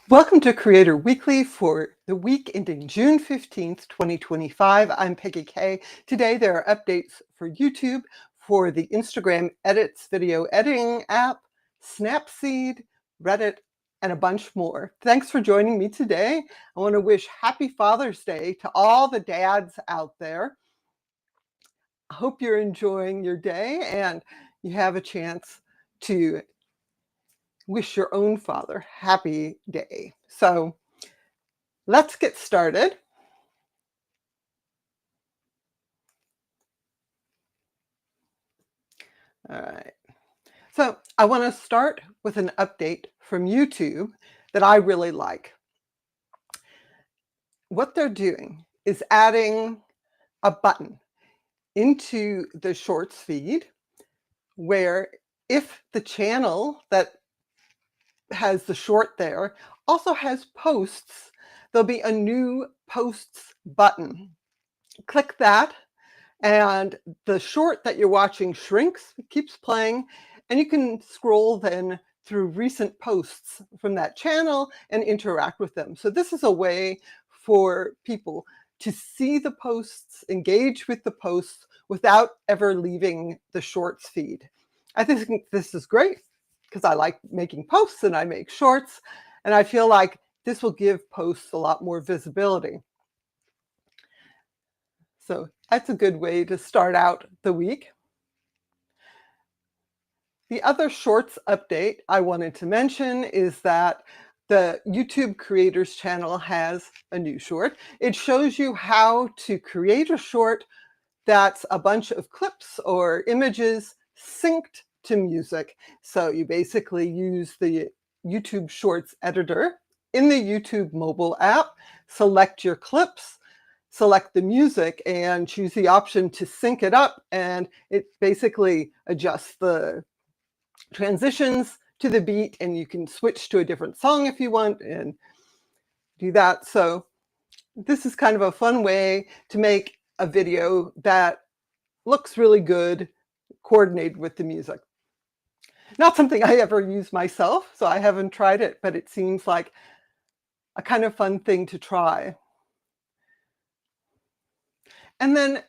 Welcome to Creator Weekly for the week ending June 15th, 2025. I'm Peggy Kay. Today there are updates for YouTube, for the Instagram Edits video editing app, Snapseed, Reddit, and a bunch more. Thanks for joining me today. I want to wish Happy Father's Day to all the dads out there. I hope you're enjoying your day and you have a chance to wish your own father happy day. So let's get started. All right. So I want to start with an update from YouTube that I really like. What they're doing is adding a button into the Shorts feed where if the channel that has the short there also has posts, there'll be a new posts button. Click that and the short that you're watching shrinks, keeps playing, and you can scroll then through recent posts from that channel and interact with them. So this is a way for people to see the posts, engage with the posts without ever leaving the Shorts feed. I think this is great because I like making posts and I make shorts, and I feel like this will give posts a lot more visibility. So that's a good way to start out the week. The other Shorts update I wanted to mention is that the YouTube Creators channel has a new short. It shows you how to create a short that's a bunch of clips or images synced to music. So you basically use the YouTube Shorts editor in the YouTube mobile app, select your clips, select the music, and choose the option to sync it up. And it basically adjusts the transitions to the beat, and you can switch to a different song if you want and do that. So this is kind of a fun way to make a video that looks really good, coordinated with the music. Not something I ever use myself, so I haven't tried it, but it seems like a kind of fun thing to try. And then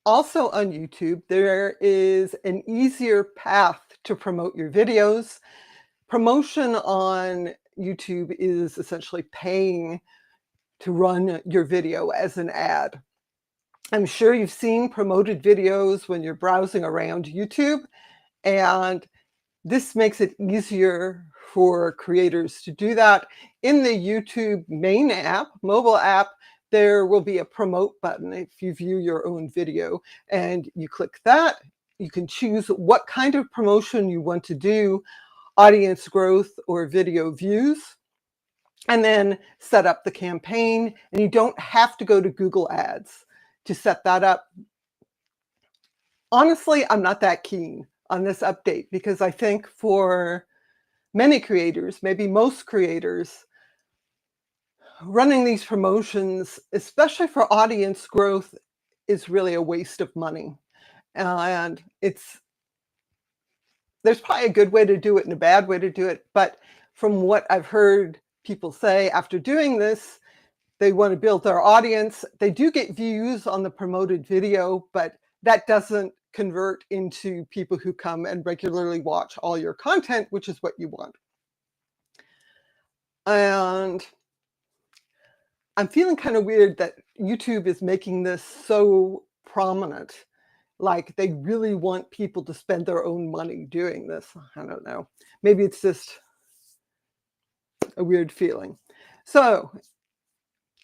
also on YouTube, there is an easier path to promote your videos. Promotion on YouTube is essentially paying to run your video as an ad. I'm sure you've seen promoted videos when you're browsing around YouTube, and this makes it easier for creators to do that. In the YouTube main app, mobile app, there will be a promote button if you view your own video, and you click that. You can choose what kind of promotion you want to do, audience growth or video views, and then set up the campaign. And you don't have to go to Google Ads to set that up. Honestly, I'm not that keen on this update because I think for many creators, maybe most creators, running these promotions, especially for audience growth, is really a waste of money. And there's probably a good way to do it and a bad way to do it. But from what I've heard people say after doing this, they want to build their audience. They do get views on the promoted video, but that doesn't convert into people who come and regularly watch all your content, which is what you want. And I'm feeling kind of weird that YouTube is making this so prominent. Like they really want people to spend their own money doing this. I don't know. Maybe it's just a weird feeling. So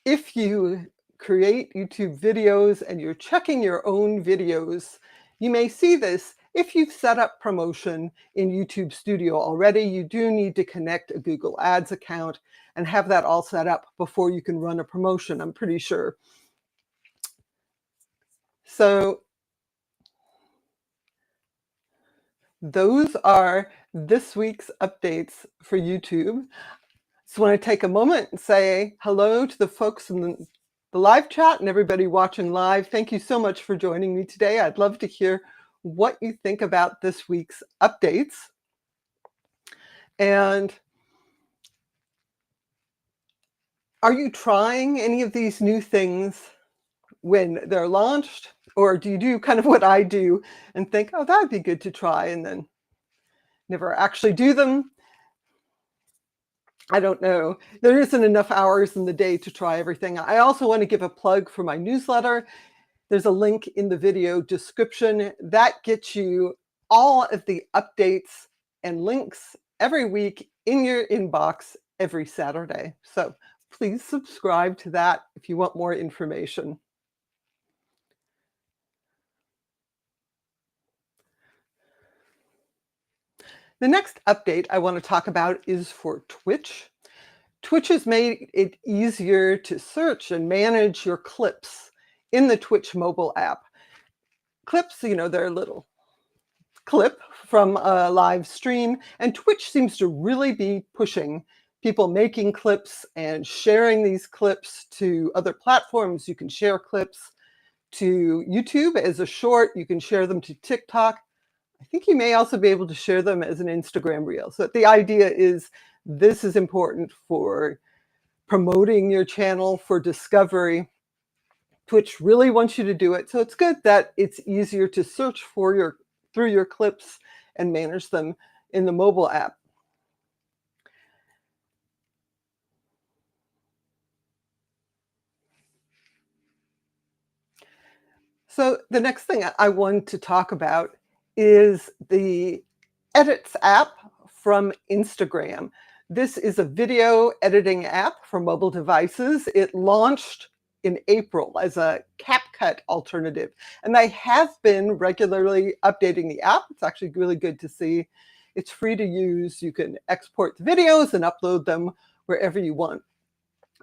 if you create YouTube videos and you're checking your own videos, you may see this. If you've set up promotion in YouTube Studio already, you do need to connect a Google Ads account and have that all set up before you can run a promotion, I'm pretty sure. So those are this week's updates for YouTube. Just want to take a moment and say hello to the folks in the live chat and everybody watching live. Thank you so much for joining me today. I'd love to hear what you think about this week's updates. And Are you trying any of these new things when they're launched? Or do you do kind of what I do and think, oh, that'd be good to try, and then never actually do them? I don't know. There isn't enough hours in the day to try everything. I also want to give a plug for my newsletter. There's a link in the video description that gets you all of the updates and links every week in your inbox every Saturday. So please subscribe to that if you want more information. The next update I want to talk about is for Twitch. Twitch has made it easier to search and manage your clips in the Twitch mobile app. Clips, they're a little clip from a live stream, and Twitch seems to really be pushing people making clips and sharing these clips to other platforms. You can share clips to YouTube as a short, you can share them to TikTok. I think you may also be able to share them as an Instagram reel. So the idea is this is important for promoting your channel, for discovery. Twitch really wants you to do it. So it's good that it's easier to search for through your clips and manage them in the mobile app. So the next thing I want to talk about is the Edits app from Instagram. This is a video editing app for mobile devices. It launched in April as a CapCut alternative, and they have been regularly updating the app. It's actually really good to see. It's free to use. You can export the videos and upload them wherever you want.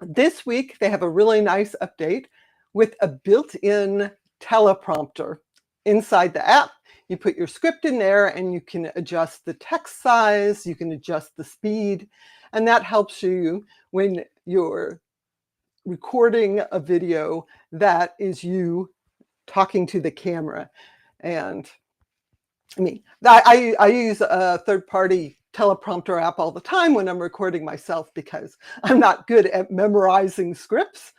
This week, they have a really nice update with a built-in teleprompter inside the app. You put your script in there and you can adjust the text size, you can adjust the speed, and that helps you when you're recording a video that is you talking to the camera. And I use a third-party teleprompter app all the time when I'm recording myself because I'm not good at memorizing scripts.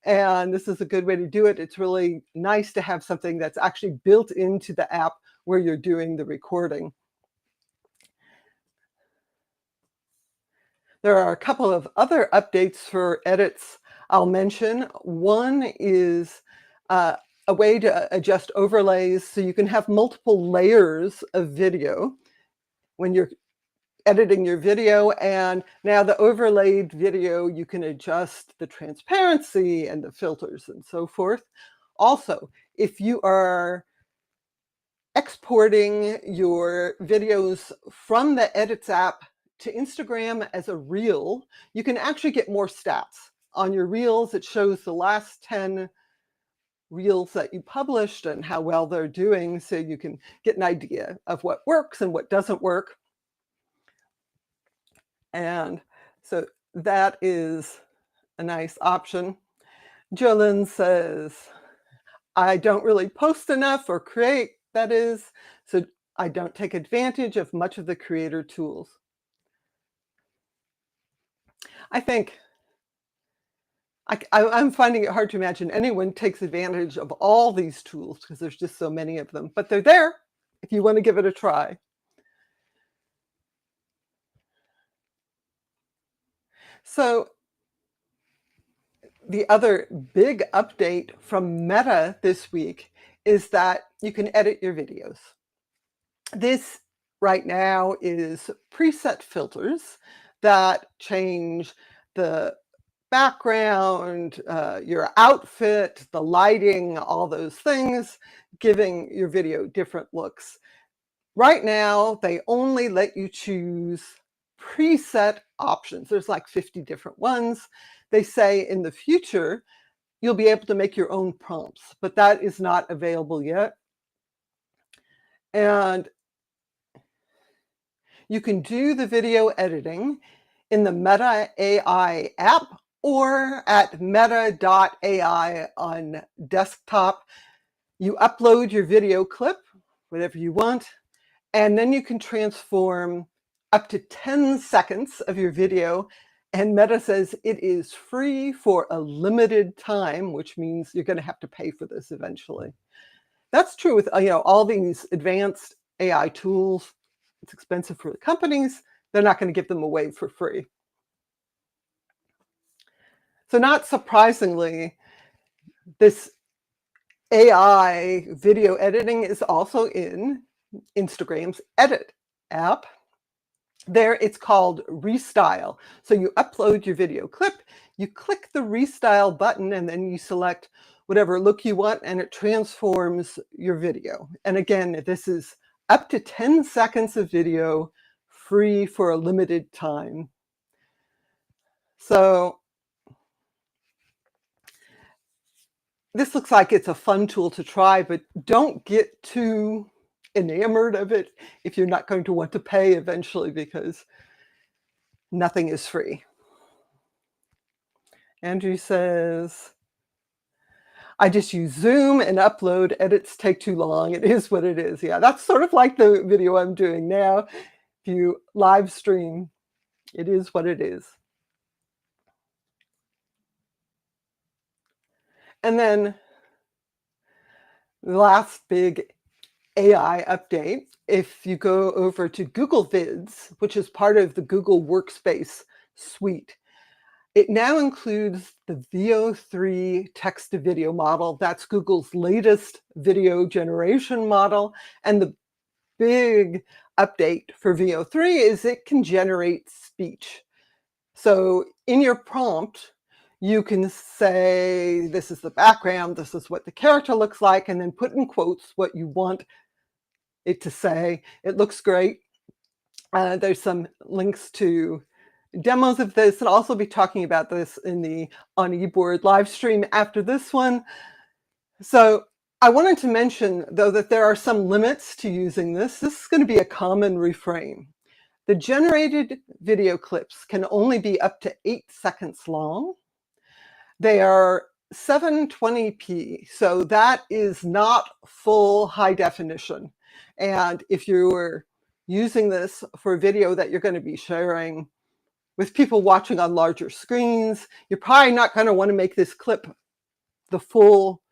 And this is a good way to do it. It's really nice to have something that's actually built into the app where you're doing the recording. There are a couple of other updates for edits I'll mention. One is a way to adjust overlays so you can have multiple layers of video when you're editing your video. And now the overlaid video, you can adjust the transparency and the filters and so forth. Also, if you are exporting your videos from the Edits app to Instagram as a reel, you can actually get more stats. On your reels, it shows the last 10 reels that you published and how well they're doing, so you can get an idea of what works and what doesn't work. And so that is a nice option. Jolyn says, I don't really post enough or create, that is, so I don't take advantage of much of the creator tools. I think I'm finding it hard to imagine anyone takes advantage of all these tools because there's just so many of them, but they're there if you want to give it a try. So the other big update from Meta this week is that you can edit your videos. This right now is preset filters that change the background, your outfit, the lighting, all those things, giving your video different looks. Right now, they only let you choose preset options. There's like 50 different ones. They say in the future, you'll be able to make your own prompts, but that is not available yet. And you can do the video editing in the Meta.AI app or at Meta.AI on desktop. You upload your video clip, whatever you want, and then you can transform up to 10 seconds of your video And Meta says it is free for a limited time, which means you're going to have to pay for this eventually. That's true with all these advanced AI tools. It's expensive for the companies. They're not going to give them away for free. So not surprisingly, this AI video editing is also in Instagram's Edit app. There it's called Restyle. So you upload your video clip, you click the Restyle button, and then you select whatever look you want, and it transforms your video. And again, this is up to 10 seconds of video, free for a limited time. So this looks like it's a fun tool to try, but don't get too enamored of it if you're not going to want to pay eventually, because nothing is free. Andrew says, I just use Zoom and upload. Edits take too long. It is what it is. Yeah, that's sort of like the video I'm doing now. If you live stream, it is what it is. And then the last big AI update, if you go over to Google Vids, which is part of the Google Workspace suite, it now includes the VO3 text-to-video model. That's Google's latest video generation model. And the big update for VO3 is it can generate speech. So in your prompt, you can say, this is the background, this is what the character looks like, and then put in quotes what you want it to say. It looks great. There's some links to demos of this, and I'll also be talking about this in the On eBoard live stream after this one. So I wanted to mention, though, that there are some limits to using this. This is going to be a common refrain. The generated video clips can only be up to 8 seconds long. They are 720p, so that is not full high definition. And if you're using this for a video that you're going to be sharing with people watching on larger screens, you're probably not going to want to make this clip the full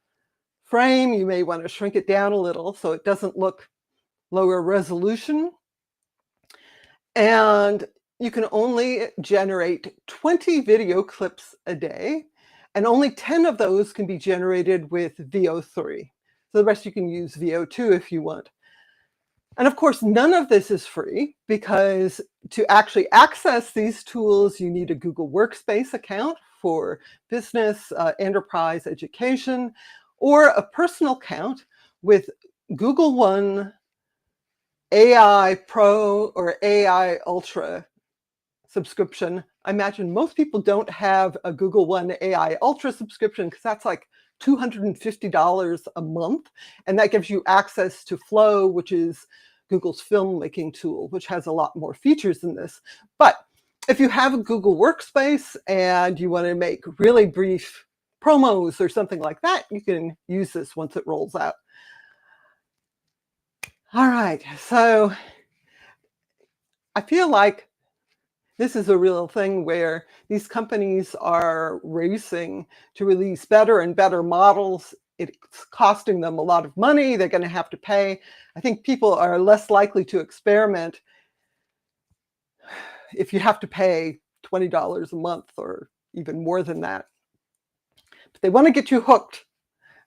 frame. You may want to shrink it down a little so it doesn't look lower resolution. And you can only generate 20 video clips a day, and only 10 of those can be generated with VO3. So the rest you can use VO2 if you want. And of course, none of this is free, because to actually access these tools, you need a Google Workspace account for business, enterprise, education, or a personal account with Google One, AI Pro, or AI Ultra subscription. I imagine most people don't have a Google One AI Ultra subscription, because that's like $250 a month. And that gives you access to Flow, which is Google's filmmaking tool, which has a lot more features than this. But if you have a Google Workspace and you want to make really brief promos or something like that, you can use this once it rolls out. All right, so I feel like this is a real thing where these companies are racing to release better and better models. It's costing them a lot of money. They're going to have to pay. I think people are less likely to experiment if you have to pay $20 a month or even more than that. But they want to get you hooked,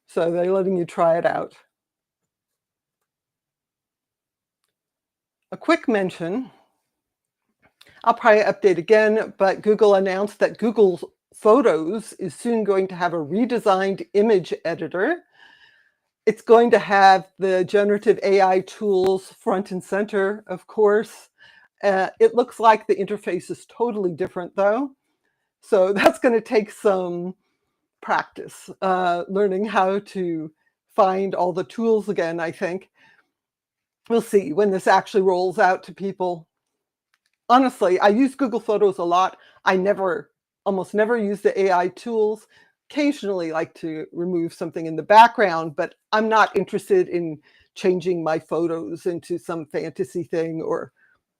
so they're letting you try it out. A quick mention, I'll probably update again, but Google announced that Google Photos is soon going to have a redesigned image editor. It's going to have the generative AI tools front and center, of course. It looks like the interface is totally different, though. So that's going to take some practice, learning how to find all the tools again, I think. We'll see when this actually rolls out to people. Honestly, I use Google Photos a lot. I almost never use the AI tools. Occasionally like to remove something in the background, but I'm not interested in changing my photos into some fantasy thing or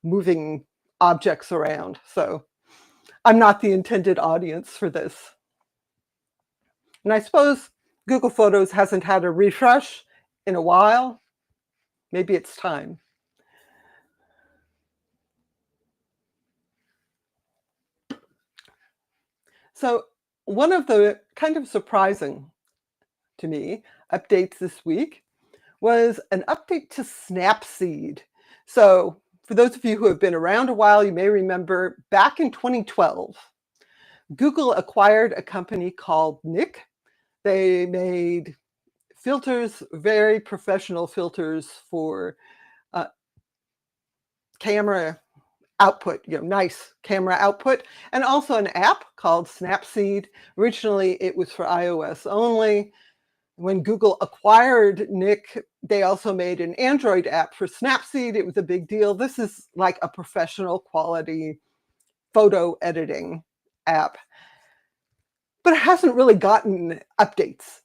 moving objects around. So I'm not the intended audience for this. And I suppose Google Photos hasn't had a refresh in a while. Maybe it's time. So one of the kind of surprising to me updates this week was an update to Snapseed. So for those of you who have been around a while, you may remember back in 2012, Google acquired a company called Nick. They made filters, very professional filters for uh, camera output, nice camera output, and also an app called Snapseed. Originally, it was for iOS only. When Google acquired Nick, they also made an Android app for Snapseed. It was a big deal. This is like a professional quality photo editing app, but it hasn't really gotten updates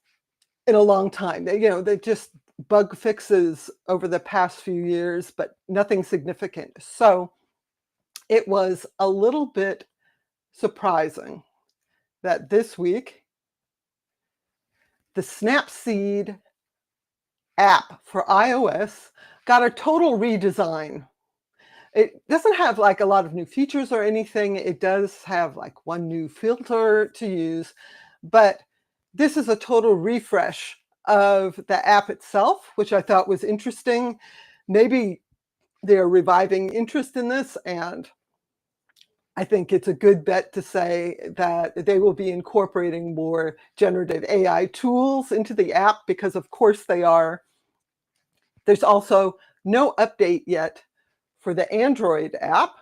in a long time. They just bug fixes over the past few years, but nothing significant. So it was a little bit surprising that this week, the Snapseed app for iOS got a total redesign. It doesn't have like a lot of new features or anything. It does have like one new filter to use, but this is a total refresh of the app itself, which I thought was interesting. Maybe they're reviving interest in this, and I think it's a good bet to say that they will be incorporating more generative AI tools into the app, because of course they are. There's also no update yet for the Android app.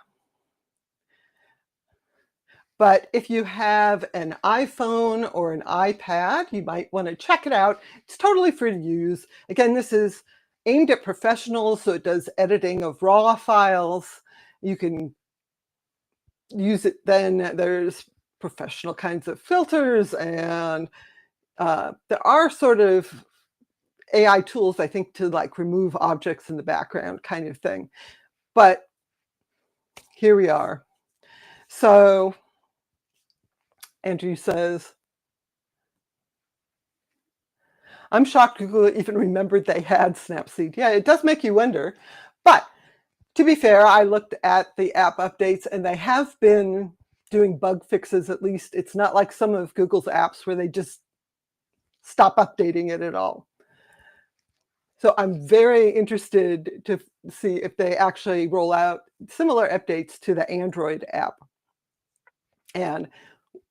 But if you have an iPhone or an iPad, you might want to check it out. It's totally free to use. Again, this is aimed at professionals, so it does editing of RAW files. You can use it then. There's professional kinds of filters, and there are sort of AI tools, I think, to like remove objects in the background kind of thing. But here we are. So Andrew says, I'm shocked Google even remembered they had Snapseed. Yeah, it does make you wonder. But to be fair, I looked at the app updates and they have been doing bug fixes. At least it's not like some of Google's apps where they just stop updating it at all. So I'm very interested to see if they actually roll out similar updates to the Android app and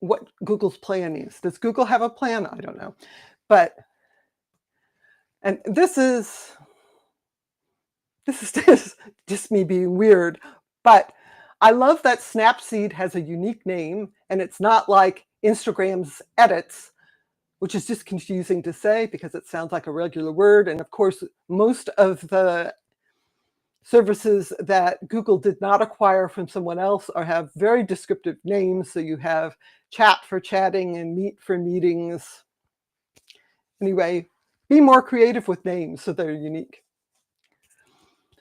what Google's plan is. Does Google have a plan? I don't know. But, and this is just me being weird, but I love that Snapseed has a unique name, and it's not like Instagram's edits, which is just confusing to say because it sounds like a regular word. And of course, most of the services that Google did not acquire from someone else have very descriptive names. So you have chat for chatting and meet for meetings. Anyway, be more creative with names so they're unique.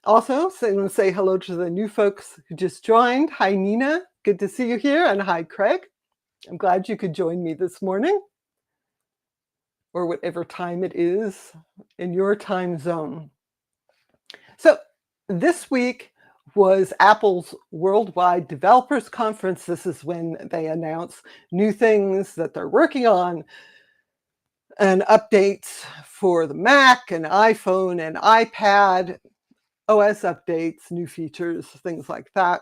Also, so I'm going to say hello to the new folks who just joined. Hi, Nina. Good to see you here. And hi, Craig. I'm glad you could join me this morning, or whatever time it is in your time zone. So this week was Apple's Worldwide Developers Conference. This is when they announce new things that they're working on and updates for the Mac and iPhone and iPad, OS updates, new features, things like that.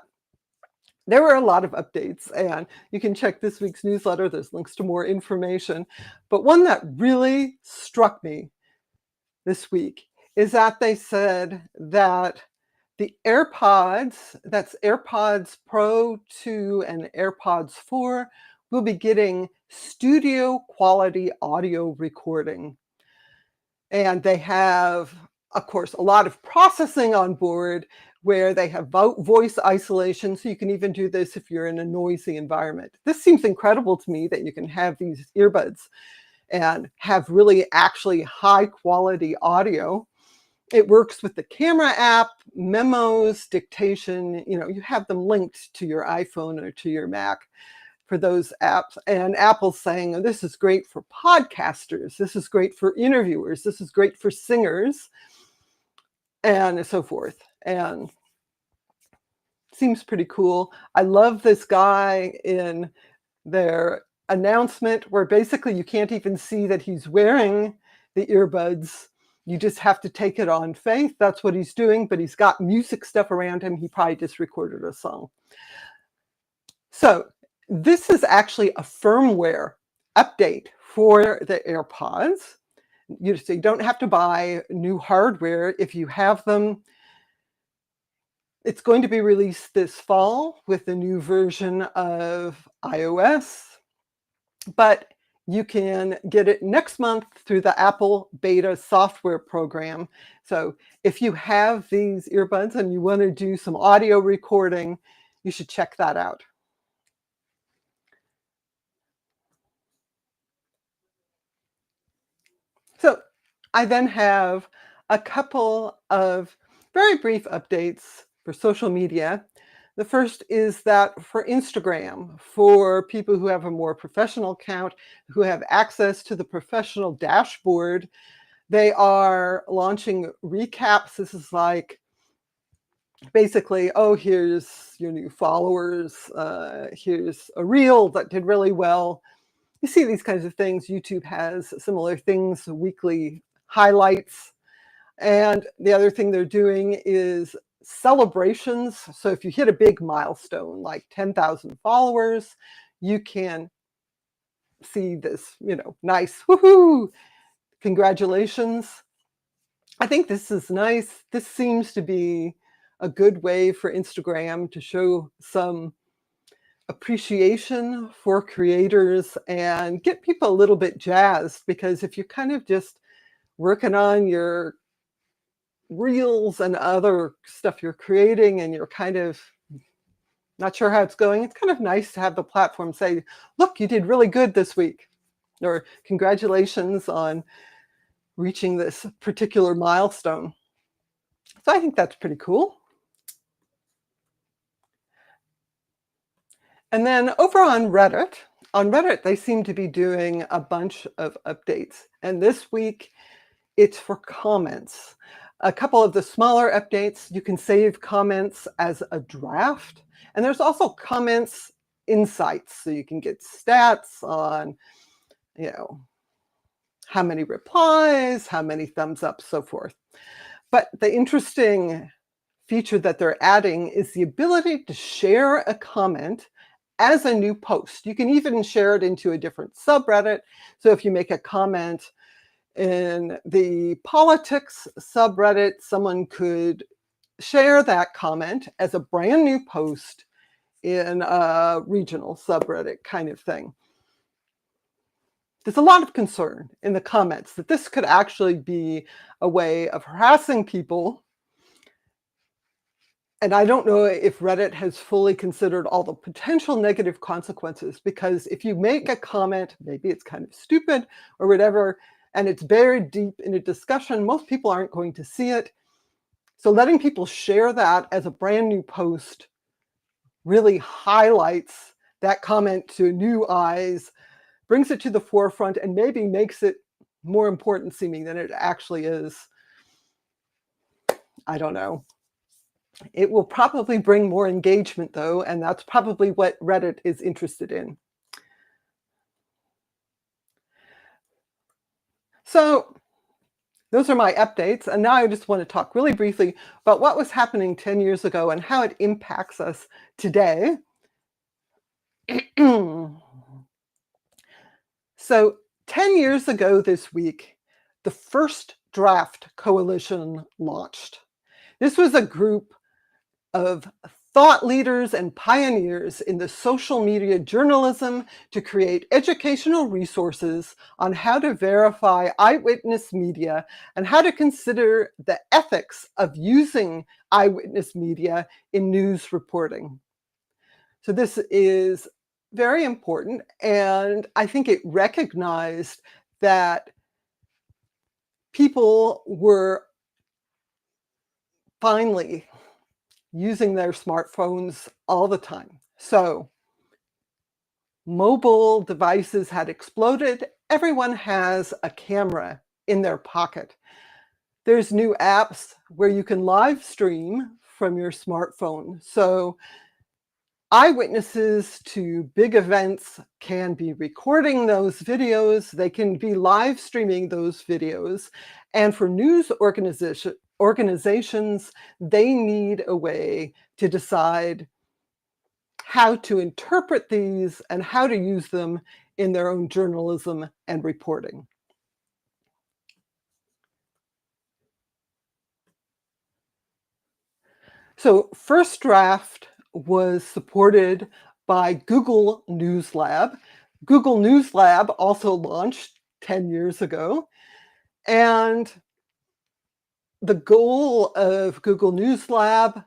There were a lot of updates, and you can check this week's newsletter. There's links to more information. But one that really struck me this week is that they said that the AirPods, that's AirPods Pro 2 and AirPods 4, will be getting studio quality audio recording. And they have, of course, a lot of processing on board where they have voice isolation. So you can even do this if you're in a noisy environment. This seems incredible to me, that you can have these earbuds and have really actually high quality audio. It works with the camera app, memos, dictation. You have them linked to your iPhone or to your Mac for those apps. And Apple's saying, oh, this is great for podcasters. This is great for interviewers. This is great for singers, and so forth. And seems pretty cool. I love this guy in their announcement where basically you can't even see that he's wearing the earbuds. You just have to take it on faith. That's what he's doing, but he's got music stuff around him. He probably just recorded a song. So this is actually a firmware update for the AirPods. You don't have to buy new hardware if you have them. It's going to be released this fall with the new version of iOS, but you can get it next month through the Apple Beta software program. So if you have these earbuds and you want to do some audio recording, you should check that out. So I then have a couple of very brief updates for social media. The first is that for Instagram, for people who have a more professional account, who have access to the professional dashboard, they are launching recaps. This is like basically, oh, here's your new followers. Here's a reel that did really well. You see these kinds of things. YouTube has similar things, weekly highlights. And the other thing they're doing is celebrations. So if you hit a big milestone, like 10,000 followers, you can see this, nice, woohoo, congratulations. I think this is nice. This seems to be a good way for Instagram to show some appreciation for creators and get people a little bit jazzed, because if you're kind of just working on your reels and other stuff you're creating and you're kind of not sure how it's going, it's kind of nice to have the platform say, look, you did really good this week, or congratulations on reaching this particular milestone. So I think that's pretty cool. And then over on Reddit, they seem to be doing a bunch of updates. And this week, it's for comments. A couple of the smaller updates, you can save comments as a draft. And there's also comments insights. So you can get stats on, how many replies, how many thumbs up, so forth. But the interesting feature that they're adding is the ability to share a comment as a new post. You can even share it into a different subreddit. So if you make a comment in the politics subreddit, someone could share that comment as a brand new post in a regional subreddit kind of thing. There's a lot of concern in the comments that this could actually be a way of harassing people. And I don't know if Reddit has fully considered all the potential negative consequences, because if you make a comment, maybe it's kind of stupid or whatever, and it's buried deep in a discussion, most people aren't going to see it. So letting people share that as a brand new post really highlights that comment to new eyes, brings it to the forefront, and maybe makes it more important seeming than it actually is. I don't know. It will probably bring more engagement, though, and that's probably what Reddit is interested in. So those are my updates. And now I just want to talk really briefly about what was happening 10 years ago and how it impacts us today. So 10 years ago this week, the First Draft Coalition launched. This was a group of thought leaders and pioneers in the social media journalism to create educational resources on how to verify eyewitness media and how to consider the ethics of using eyewitness media in news reporting. So this is very important, and I think it recognized that people were finally using their smartphones all the time. So mobile devices had exploded. Everyone has a camera in their pocket. There's new apps where you can live stream from your smartphone. So eyewitnesses to big events can be recording those videos. They can be live streaming those videos. And for news organizations, they need a way to decide how to interpret these and how to use them in their own journalism and reporting. So First Draft was supported by Google News Lab. Google News Lab also launched 10 years ago. And the goal of Google News Lab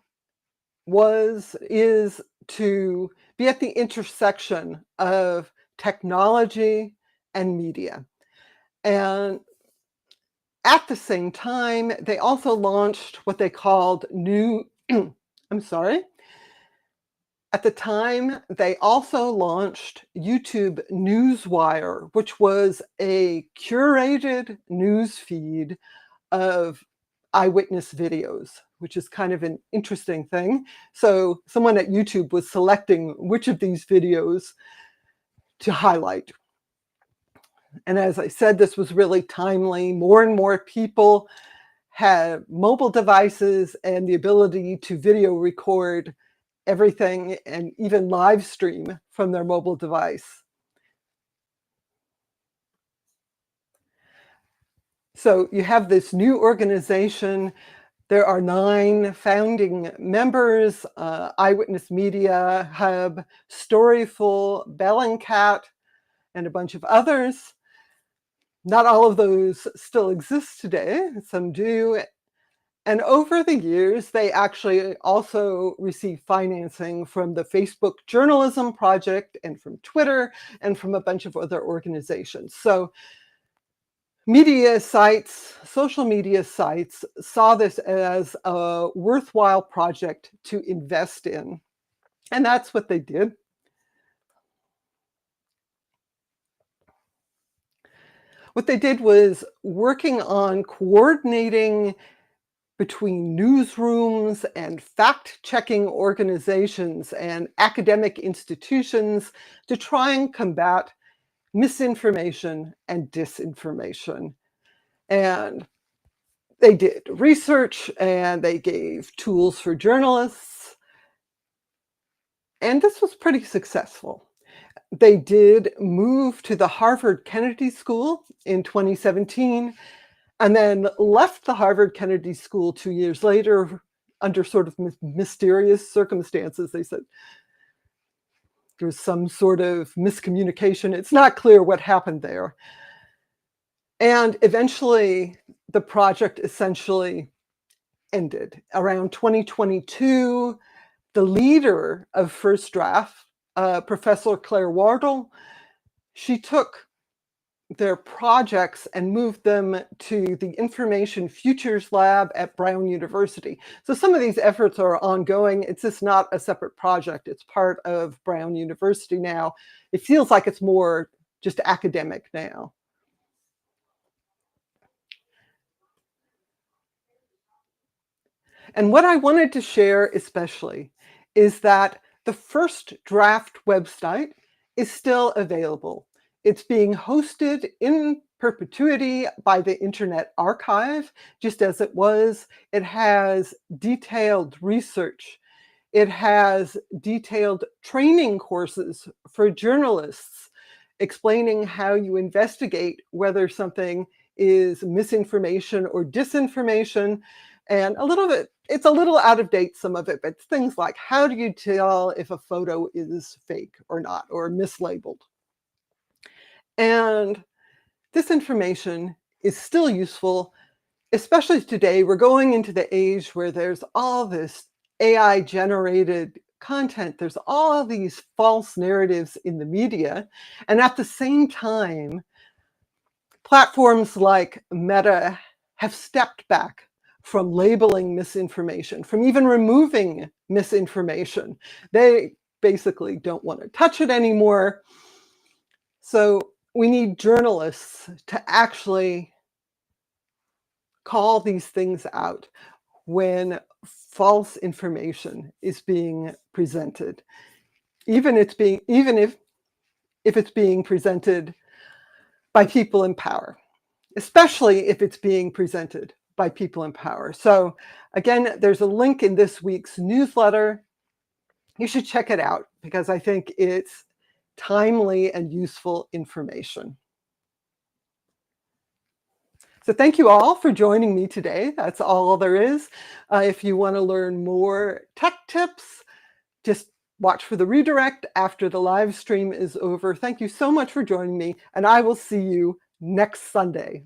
is to be at the intersection of technology and media. And at the same time, they also launched what they called I'm sorry. At the time, they also launched YouTube Newswire, which was a curated news feed of eyewitness videos, which is kind of an interesting thing. So someone at YouTube was selecting which of these videos to highlight. And as I said, this was really timely. More and more people have mobile devices and the ability to video record everything and even live stream from their mobile device. So you have this new organization. There are 9 founding members: Eyewitness Media Hub, Storyful, Bellingcat, and a bunch of others. Not all of those still exist today. Some do. And over the years, they actually also received financing from the Facebook Journalism Project and from Twitter and from a bunch of other organizations. So media sites, social media sites saw this as a worthwhile project to invest in. And that's what they did. What they did was working on coordinating between newsrooms and fact-checking organizations and academic institutions to try and combat misinformation and disinformation. And they did research and they gave tools for journalists. And this was pretty successful. They did move to the Harvard Kennedy School in 2017 and then left the Harvard Kennedy School 2 years later under sort of mysterious circumstances. They said there was some sort of miscommunication. It's not clear what happened there. And eventually, the project essentially ended. Around 2022, the leader of First Draft, Professor Claire Wardle, she took their projects and moved them to the Information Futures Lab at Brown University. So some of these efforts are ongoing. It's just not a separate project. It's part of Brown University now. It feels like it's more just academic now. And what I wanted to share especially is that the First Draft website is still available. It's being hosted in perpetuity by the Internet Archive, just as it was. It has detailed research. It has detailed training courses for journalists explaining how you investigate whether something is misinformation or disinformation. And it's a little out of date, some of it, but things like how do you tell if a photo is fake or not, or mislabeled? And this information is still useful, especially today. We're going into the age where there's all this AI generated content. There's all these false narratives in the media. And at the same time, platforms like Meta have stepped back from labeling misinformation, from even removing misinformation. They basically don't want to touch it anymore. So we need journalists to actually call these things out when false information is being presented, even if it's being presented by people in power, especially if it's being presented by people in power. So again, there's a link in this week's newsletter. You should check it out because I think it's timely and useful information. So thank you all for joining me today. That's all there is. If you want to learn more tech tips, just watch for the redirect after the live stream is over. Thank you so much for joining me, and I will see you next Sunday.